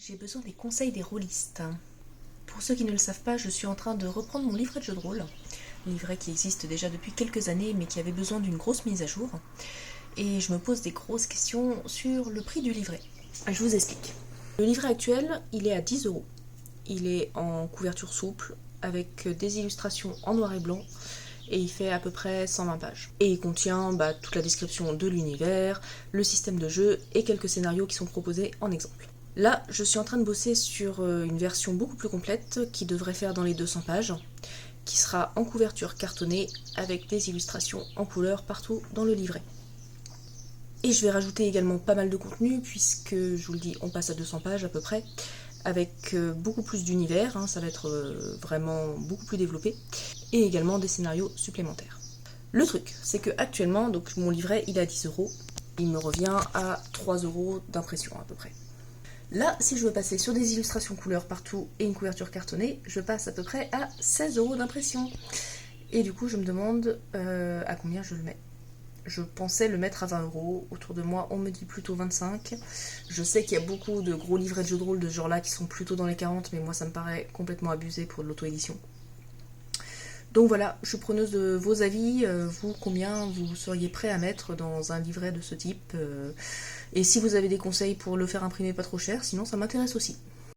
J'ai besoin des conseils des rôlistes. Pour ceux qui ne le savent pas, je suis en train de reprendre mon livret de jeu de rôle. Un livret qui existe déjà depuis quelques années mais qui avait besoin d'une grosse mise à jour. Et je me pose des grosses questions sur le prix du livret. Je vous explique. Le livret actuel, il est à 10 €. Il est en couverture souple avec des illustrations en noir et blanc et il fait à peu près 120 pages. Et il contient toute la description de l'univers, le système de jeu et quelques scénarios qui sont proposés en exemple. Là, je suis en train de bosser sur une version beaucoup plus complète qui devrait faire dans les 200 pages, qui sera en couverture cartonnée avec des illustrations en couleur partout dans le livret. Et je vais rajouter également pas mal de contenu puisque, je vous le dis, on passe à 200 pages à peu près, avec beaucoup plus d'univers, ça va être vraiment beaucoup plus développé, et également des scénarios supplémentaires. Le truc, c'est que actuellement, donc mon livret il est à 10 €, il me revient à 3 € d'impression à peu près. Là, si je veux passer sur des illustrations couleurs partout et une couverture cartonnée, je passe à peu près à 16 € d'impression. Et du coup, je me demande à combien je le mets. Je pensais le mettre à 20 €. Autour de moi, on me dit plutôt 25. Je sais qu'il y a beaucoup de gros livrets de jeux de rôle de ce genre-là qui sont plutôt dans les 40, mais moi, ça me paraît complètement abusé pour de l'auto-édition. Donc voilà, je suis preneuse de vos avis. Vous, combien vous seriez prêt à mettre dans un livret de ce type et si vous avez des conseils pour le faire imprimer pas trop cher, sinon ça m'intéresse aussi.